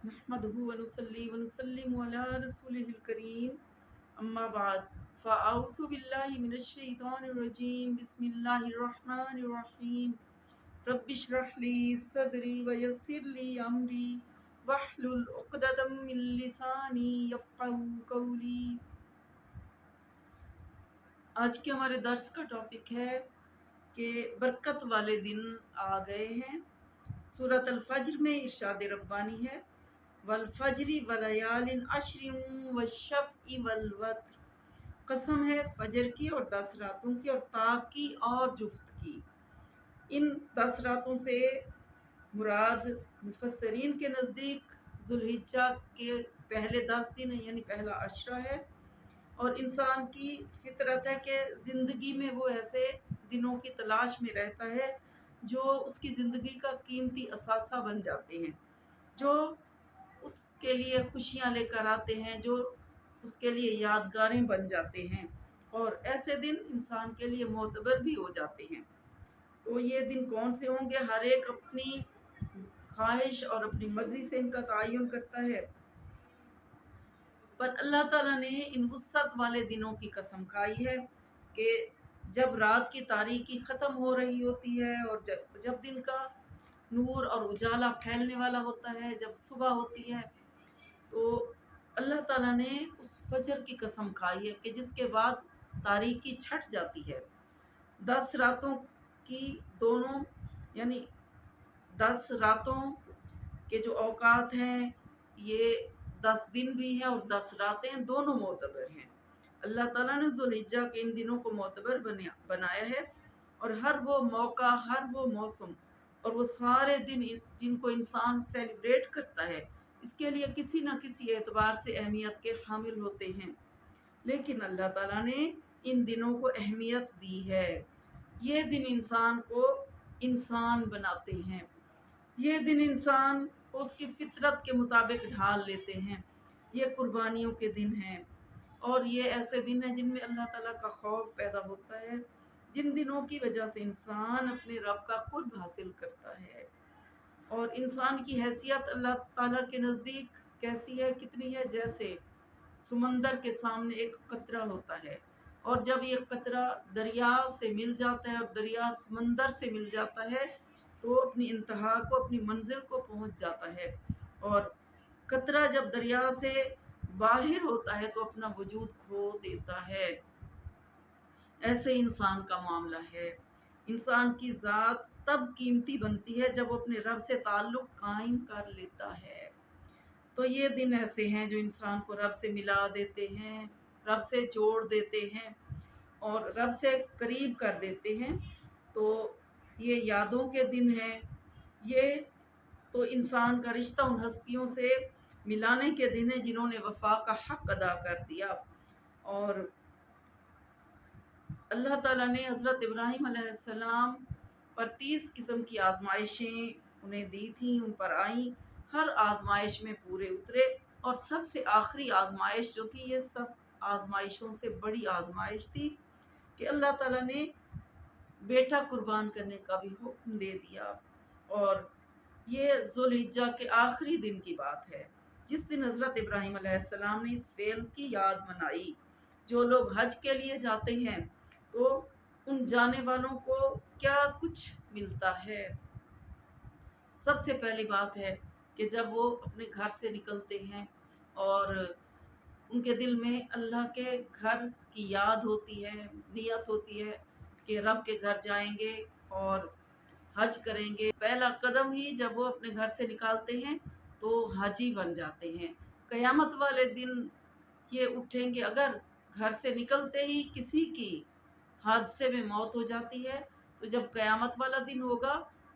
نحمده ونصلي ونسلم على رسوله الكريم أما بعد فأعوذ بالله من الشيطان الرجيم بسم الله الرحمن الرحيم رب اشرح لي صدري ويسر لي أمري واحلل عقدة من لساني يفقهوا قولي۔ آج کے ہمارے درس کا ٹاپک ہے کہ برکت والے دن آ گئے ہیں۔ سورۃ الفجر میں ارشاد ربانی ہے والفجر ولیال عشر والشفع والوتر، قسم ہے فجر کی اور 10 راتوں کی اور طاق کی اور جفت کی۔ ان 10 راتوں سے مراد مفسرین کے نزدیک ذوالحجہ کے پہلے 10 دن یعنی پہلا عشرہ ہے، اور انسان کی فطرت ہے کہ زندگی میں وہ ایسے دنوں کی تلاش میں رہتا ہے جو اس کی زندگی کا قیمتی اثاثہ بن جاتے ہیں، جو اس کے لیے خوشیاں لے کر آتے ہیں، جو اس کے لیے یادگاریں بن جاتے ہیں، اور ایسے دن انسان کے لیے معتبر بھی ہو جاتے ہیں۔ تو یہ دن کون سے ہوں گے؟ ہر ایک اپنی خواہش اور اپنی مرضی سے ان کا تعین کرتا ہے، پر اللہ تعالیٰ نے ان وسعت والے دنوں کی قسم کھائی ہے کہ جب رات کی تاریکی ختم ہو رہی ہوتی ہے اور جب دن کا نور اور اجالا پھیلنے والا ہوتا ہے، جب صبح ہوتی ہے، تو اللہ تعالیٰ نے اس فجر کی قسم کھائی ہے کہ جس کے بعد تاریکی چھٹ جاتی ہے۔ 10 راتوں کی دونوں یعنی 10 راتوں کے جو اوقات ہیں یہ 10 دن بھی ہیں اور 10 راتیں دونوں معتبر ہیں۔ اللہ تعالیٰ نے ذوالحجہ کے ان دنوں کو معتبر بنایا ہے، اور ہر وہ موقع، ہر وہ موسم اور وہ سارے دن جن کو انسان سیلیبریٹ کرتا ہے، اس کے لیے کسی نہ کسی اعتبار سے اہمیت کے حامل ہوتے ہیں، لیکن اللہ تعالیٰ نے ان دنوں کو اہمیت دی ہے۔ یہ دن انسان کو انسان بناتے ہیں، یہ دن انسان کو اس کی فطرت کے مطابق ڈھال لیتے ہیں، یہ قربانیوں کے دن ہیں، اور یہ ایسے دن ہیں جن میں اللہ تعالیٰ کا خوف پیدا ہوتا ہے، جن دنوں کی وجہ سے انسان اپنے رب کا قرب حاصل کرتا ہے۔ اور انسان کی حیثیت اللہ تعالیٰ کے نزدیک کیسی ہے، کتنی ہے؟ جیسے سمندر کے سامنے ایک قطرہ ہوتا ہے، اور جب یہ قطرہ دریا سے مل جاتا ہے اور دریا سمندر سے مل جاتا ہے تو اپنی انتہا کو، اپنی منزل کو پہنچ جاتا ہے، اور قطرہ جب دریا سے باہر ہوتا ہے تو اپنا وجود کھو دیتا ہے۔ ایسے انسان کا معاملہ ہے۔ انسان کی ذات تب قیمتی بنتی ہے جب وہ اپنے رب سے تعلق قائم کر لیتا ہے۔ تو یہ دن ایسے ہیں جو انسان کو رب سے ملا دیتے ہیں، رب سے جوڑ دیتے ہیں اور رب سے قریب کر دیتے ہیں۔ تو یہ یادوں کے دن ہیں، یہ تو انسان کا رشتہ ان ہستیوں سے ملانے کے دن ہیں جنہوں نے وفا کا حق ادا کر دیا۔ اور اللہ تعالیٰ نے حضرت ابراہیم علیہ السلام پر 30 قسم کی آزمائشیں انہیں دی تھیں، ان پر آئیں، ہر آزمائش میں پورے اترے، اور سب سے آخری آزمائش جو تھی، یہ سب آزمائشوں سے بڑی آزمائش تھی کہ اللہ تعالیٰ نے بیٹا قربان کرنے کا بھی حکم دے دیا۔ اور یہ ذوالحجہ کے آخری دن کی بات ہے جس دن حضرت ابراہیم علیہ السلام نے اس فعل کی یاد منائی۔ جو لوگ حج کے لیے جاتے ہیں تو ان جانے والوں کو کیا کچھ ملتا ہے؟ سب سے پہلی بات ہے کہ جب وہ اپنے گھر سے نکلتے ہیں اور ان کے دل میں اللہ کے گھر کی یاد ہوتی ہے، نیت ہوتی ہے کہ رب کے گھر جائیں گے اور حج کریں گے۔ پہلا قدم ہی جب وہ اپنے گھر سے نکالتے ہیں تو حاجی بن جاتے ہیں۔ قیامت والے دن یہ اٹھیں گے، اگر گھر سے نکلتے ہی کسی کی حادثے میں موت ہو جاتی ہے تو جب قیامت والا دن ہوگا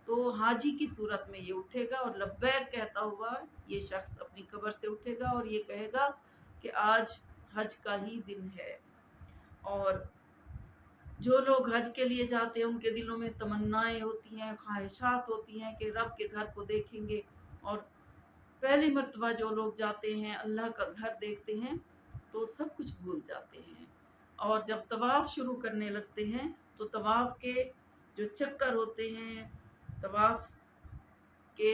تو حاجی کی صورت میں یہ اٹھے گا اور لبیک کہتا ہوا یہ شخص اپنی قبر سے اٹھے گا اور یہ کہے گا کہ آج حج کا ہی دن ہے۔ اور جو لوگ حج کے لیے جاتے ہیں ان کے دلوں میں تمنائیں ہوتی ہیں، خواہشات ہوتی ہیں کہ رب کے گھر کو دیکھیں گے، اور پہلی مرتبہ جو لوگ جاتے ہیں اللہ کا گھر دیکھتے ہیں تو سب کچھ بھول جاتے ہیں، اور جب طواف شروع کرنے لگتے ہیں تو طواف کے جو چکر ہوتے ہیں، طواف کے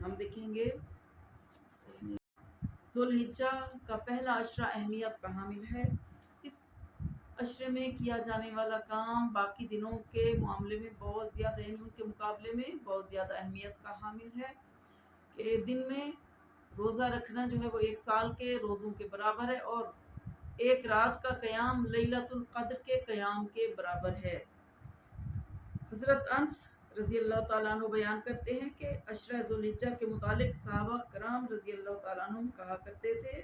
ہم دیکھیں گے ذوالحجہ کا پہلا عشرہ اہمیت کا حامل ہے۔ اس عشرے میں کیا جانے والا کام باقی دنوں کے معاملے میں بہت زیادہ، یعنی ان کے مقابلے میں بہت زیادہ اہمیت کا حامل ہے کہ دن میں روزہ رکھنا جو ہے وہ 1 سال کے روزوں کے برابر ہے، اور ایک رات کا قیام لیلۃ القدر کے قیام کے برابر ہے۔ حضرت انس رضی اللہ تعالیٰ عنہ بیان کرتے ہیں کہ عشرہ ذوالحجہ کے متعلق صحابہ کرام رضی اللہ تعالیٰ عنہ کہا کرتے تھے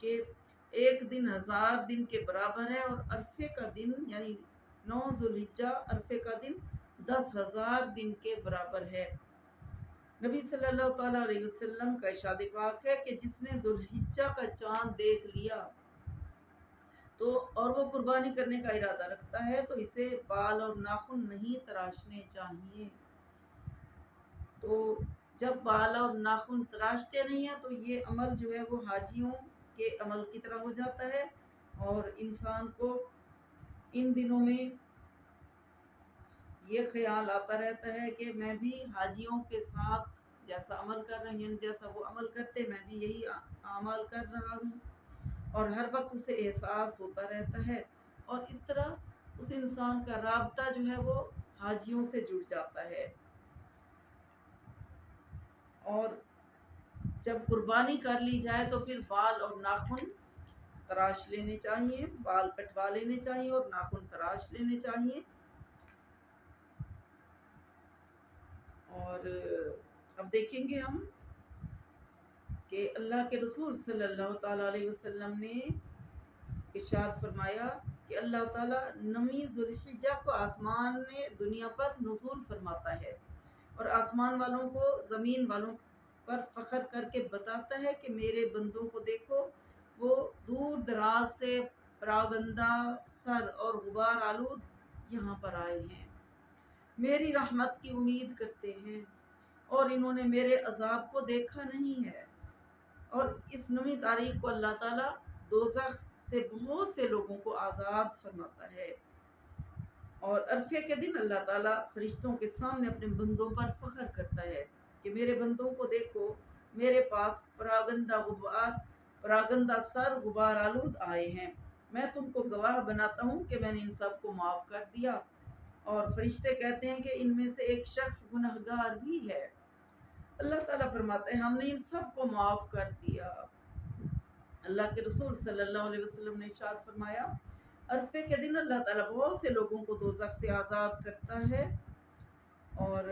کہ 1 دن 1000 دن کے برابر ہے، اور عرفے کا دن یعنی 9 ذوالحجہ عرفے کا دن 10,000 دن کے برابر ہے۔ نبی صلی اللہ تعالیٰ علیہ وسلم کا ارشاد پاک ہے کہ جس نے ذوالحجہ کا چاند دیکھ لیا تو اور وہ قربانی کرنے کا ارادہ رکھتا ہے تو اسے بال اور ناخن نہیں تراشنے چاہیے۔ تو جب بال اور ناخن تراشتے نہیں ہیں تو یہ عمل جو ہے وہ حاجیوں کے عمل کی طرح ہو جاتا ہے، اور انسان کو ان دنوں میں یہ خیال آتا رہتا ہے کہ میں بھی حاجیوں کے ساتھ جیسا عمل کر رہے ہیں، جیسا وہ عمل کرتے میں بھی یہی اعمال کر رہا ہوں، اور ہر وقت اسے احساس ہوتا رہتا ہے، اور اس طرح اس انسان کا رابطہ جو ہے وہ حاجیوں سے جڑ جاتا ہے۔ اور جب قربانی کر لی جائے تو پھر بال اور ناخن تراش لینے چاہیے، بال کٹوا لینے چاہیے اور ناخن تراش لینے چاہیے۔ اور اب دیکھیں گے ہم کہ اللہ کے رسول صلی اللہ تعالیٰ علیہ وسلم نے ارشاد فرمایا کہ اللہ تعالیٰ 9 ذوالحجہ کو آسمان میں دنیا پر نزول فرماتا ہے، اور آسمان والوں کو زمین والوں پر فخر کر کے بتاتا ہے کہ میرے بندوں کو دیکھو، وہ دور دراز سے پراگندہ سر اور غبار آلود یہاں پر آئے ہیں، میری رحمت کی امید کرتے ہیں، اور انہوں نے میرے عذاب کو دیکھا نہیں ہے۔ اور اس 9 تاریخ کو اللہ تعالیٰ دوزخ سے بہت سے لوگوں کو آزاد فرماتا ہے، اور عرفے کے دن اللہ تعالیٰ فرشتوں کے سامنے اپنے بندوں پر فخر کرتا ہے کہ میرے بندوں کو دیکھو، میرے پاس پراگندہ سر غبار آلود آئے ہیں، میں تم کو گواہ بناتا ہوں کہ میں نے ان سب کو معاف کر دیا۔ اور فرشتے کہتے ہیں کہ ان میں سے ایک شخص گنہگار بھی ہے۔ اللہ تعالیٰ فرماتے ہیں ہم نے ان سب کو معاف کر دیا۔ اللہ کے رسول صلی اللہ علیہ وسلم نے ارشاد فرمایا عرفے کے دن اللہ تعالیٰ بہت سے لوگوں کو دوزخ سے آزاد کرتا ہے، اور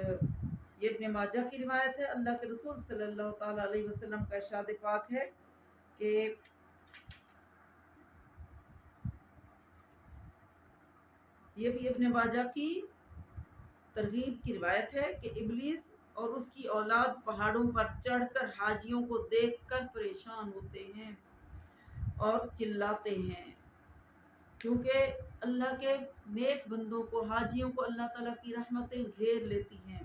یہ ابن ماجہ کی روایت ہے۔ اللہ کے رسول صلی اللہ تعالیٰ علیہ وسلم کا ارشاد پاک ہے کہ یہ بھی ابن ماجہ کی ترغیب کی روایت ہے کہ ابلیس اور اس کی اولاد پہاڑوں پر چڑھ کر حاجیوں کو دیکھ کر پریشان ہوتے ہیں اور چلاتے ہیں، کیونکہ اللہ کے نیک بندوں کو، حاجیوں کو اللہ تعالیٰ کی رحمتیں گھیر لیتی ہیں،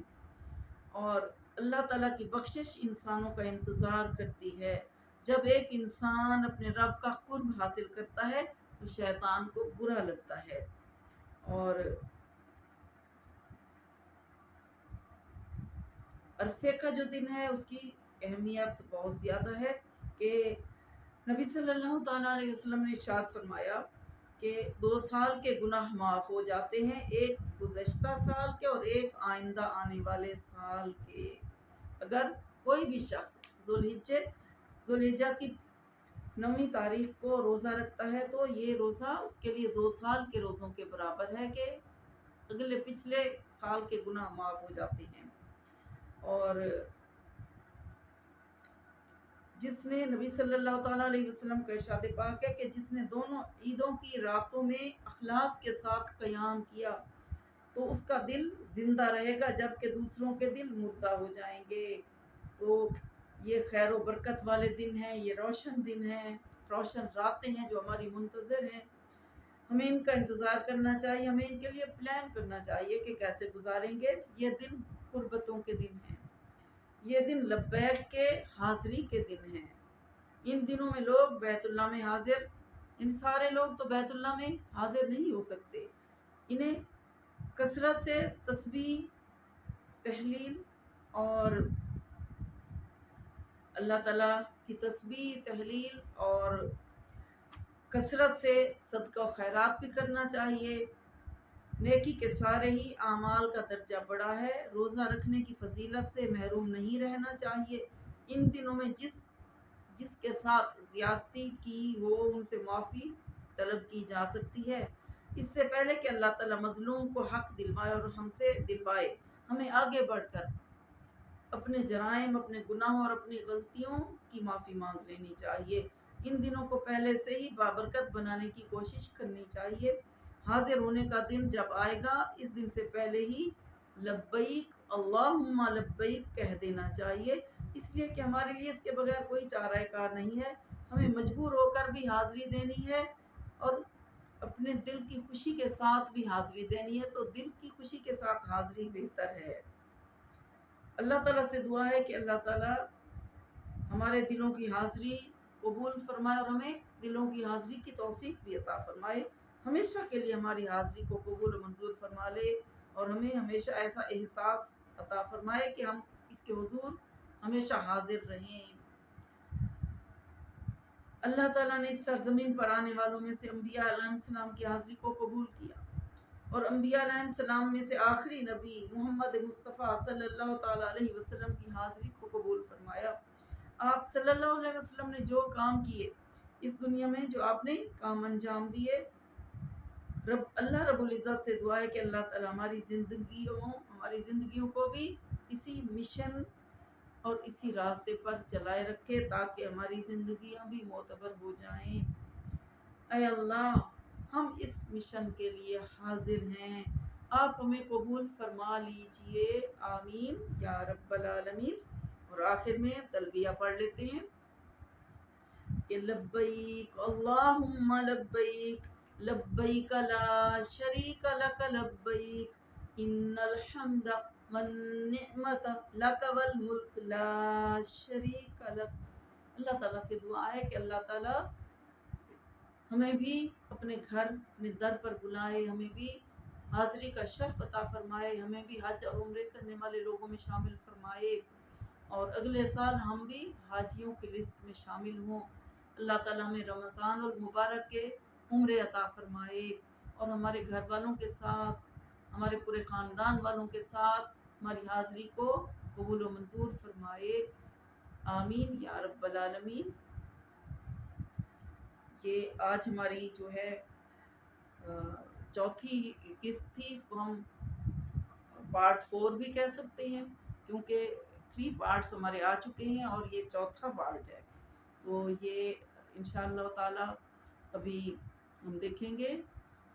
اور اللہ تعالیٰ کی بخشش انسانوں کا انتظار کرتی ہے۔ جب ایک انسان اپنے رب کا قرب حاصل کرتا ہے تو شیطان کو برا لگتا ہے، اور عرفے کا جو دن ہے اس کی اہمیت بہت زیادہ ہے کہ نبی صلی اللہ تعالیٰ علیہ وسلم نے ارشاد فرمایا کہ 2 سال کے گناہ معاف ہو جاتے ہیں، ایک گزشتہ سال کے اور ایک آئندہ آنے والے سال کے۔ اگر کوئی بھی شخص ذوالحجہ کی 9 تاریخ کو روزہ رکھتا ہے تو یہ روزہ اس کے لیے 2 سال کے روزوں کے برابر ہے کہ اگلے پچھلے سال کے گناہ معاف ہو جاتے ہیں۔ اور جس نے نبی صلی اللہ تعالیٰ علیہ وسلم کا ارشاد پاک ہے کہ جس نے دونوں عیدوں کی راتوں میں اخلاص کے ساتھ قیام کیا تو اس کا دل زندہ رہے گا جبکہ دوسروں کے دل مردہ ہو جائیں گے۔ تو یہ خیر و برکت والے دن ہیں، یہ روشن دن ہیں، روشن راتیں ہیں جو ہماری منتظر ہیں، ہمیں ان کا انتظار کرنا چاہیے، ہمیں ان کے لیے پلان کرنا چاہیے کہ کیسے گزاریں گے۔ یہ دن قربتوں کے دن ہیں، یہ دن لبیک کے حاضری کے دن ہیں۔ ان دنوں میں لوگ بیت اللہ میں حاضر، ان سارے لوگ تو بیت اللہ میں حاضر نہیں ہو سکتے، انہیں کثرت سے تسبیح، تحلیل اور اللہ تعالیٰ کی تسبیح تحلیل اور کثرت سے صدقہ و خیرات بھی کرنا چاہیے۔ نیکی کے سارے ہی اعمال کا درجہ بڑا ہے، روزہ رکھنے کی فضیلت سے محروم نہیں رہنا چاہیے۔ ان دنوں میں جس کے ساتھ زیادتی کی ہو ان سے معافی طلب کی جا سکتی ہے، اس سے پہلے کہ اللہ تعالیٰ مظلوم کو حق دلوائے اور ہم سے دلوائے، ہمیں آگے بڑھ کر اپنے جرائم، اپنے گناہوں اور اپنی غلطیوں کی معافی مانگ لینی چاہیے۔ ان دنوں کو پہلے سے ہی بابرکت بنانے کی کوشش کرنی چاہیے۔ حاضر ہونے کا دن جب آئے گا، اس دن سے پہلے ہی لبیک اللہم لبیک کہہ دینا چاہیے، اس لیے کہ ہمارے لیے اس کے بغیر کوئی چارہ کار نہیں ہے۔ ہمیں مجبور ہو کر بھی حاضری دینی ہے اور اپنے دل کی خوشی کے ساتھ بھی حاضری دینی ہے، تو دل کی خوشی کے ساتھ حاضری بہتر ہے۔ اللہ تعالیٰ سے دعا ہے کہ اللہ تعالیٰ ہمارے دلوں کی حاضری قبول فرمائے اور ہمیں دلوں کی حاضری کی توفیق بھی عطا فرمائے، ہمیشہ کے لیے ہماری حاضری کو قبول و منظور فرما لے اور ہمیں ہمیشہ ایسا احساس عطا فرمائے کہ ہم اس کے حضور ہمیشہ حاضر رہیں۔ اللہ تعالیٰ نے اس سرزمین پر آنے والوں میں سے انبیاء علیہ السلام کی حاضری کو قبول کیا اور انبیاء علیہ السلام میں سے آخری نبی محمد مصطفیٰ صلی اللہ تعالیٰ علیہ وسلم کی حاضری کو قبول فرمایا۔ آپ صلی اللہ علیہ وسلم نے جو کام کیے، اس دنیا میں جو آپ نے کام انجام دیے، اللہ رب العزت سے دعا ہے کہ اللہ تعالیٰ ہماری زندگیوں کو بھی اسی مشن اور اسی راستے پر چلائے رکھے تاکہ ہماری زندگیاں بھی معتبر ہو جائیں۔ اے اللہ، ہم اس مشن کے لیے حاضر ہیں، آپ ہمیں قبول فرما لیجئے، آمین یا رب العالمین۔ اور آخر میں تلبیہ پڑھ لیتے ہیں کہ لبیک اللہم لبیک لبیک لا شریک لک لبیک ان الحمد والنعمت لک والملک لا شریک لک۔ اللہ تعالیٰ سے دعا ہے کہ اللہ تعالیٰ ہمیں بھی اپنے گھر اپنے در پر بلائے، ہمیں بھی حاضری کا شرف عطا فرمائے، ہمیں بھی حج اور عمرے کرنے والے لوگوں میں شامل فرمائے اور اگلے سال ہم بھی حاجیوں کی لسٹ میں شامل ہوں۔ اللہ تعالیٰ ہمیں رمضان المبارک کے عمرے عطا فرمائے اور ہمارے گھر والوں کے ساتھ، ہمارے پورے خاندان والوں کے ساتھ ہماری حاضری کو قبول و منظور فرمائے، آمین یا رب العالمین۔ یہ آج ہماری جو ہے چوتھی قسط تھی، اس کو ہم پارٹ 4 بھی کہہ سکتے ہیں کیونکہ 3 پارٹس ہمارے آ چکے ہیں اور یہ چوتھا پارٹ ہے، تو یہ انشاءاللہ تعالی ابھی ہم دیکھیں گے۔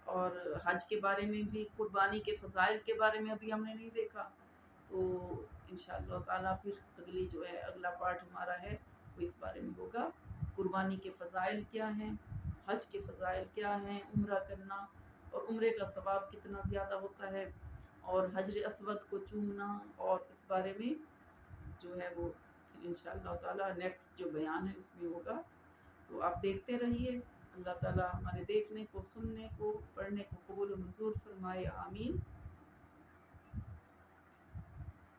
اور حج کے بارے میں بھی، قربانی کے فضائل کے بارے میں ابھی ہم نے نہیں دیکھا، تو انشاءاللہ تعالی پھر اگلی جو ہے اگلا پارٹ ہمارا ہے وہ اس بارے میں ہوگا، قربانی کے فضائل کیا ہیں، حج کے فضائل کیا ہیں، عمرہ کرنا اور عمرے کا ثواب کتنا زیادہ ہوتا ہے، اور حجر اسود کو چومنا، اور اس بارے میں جو ہے وہ انشاءاللہ تعالی نیکسٹ جو بیان ہے اس میں ہوگا، تو آپ دیکھتے رہیے۔ اللہ تعالی ہمارے دیکھنے کو، سننے کو، پڑھنے کو قبول و منظور فرمائے، آمین۔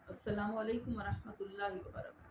السلام علیکم ورحمۃ اللہ وبرکاتہ۔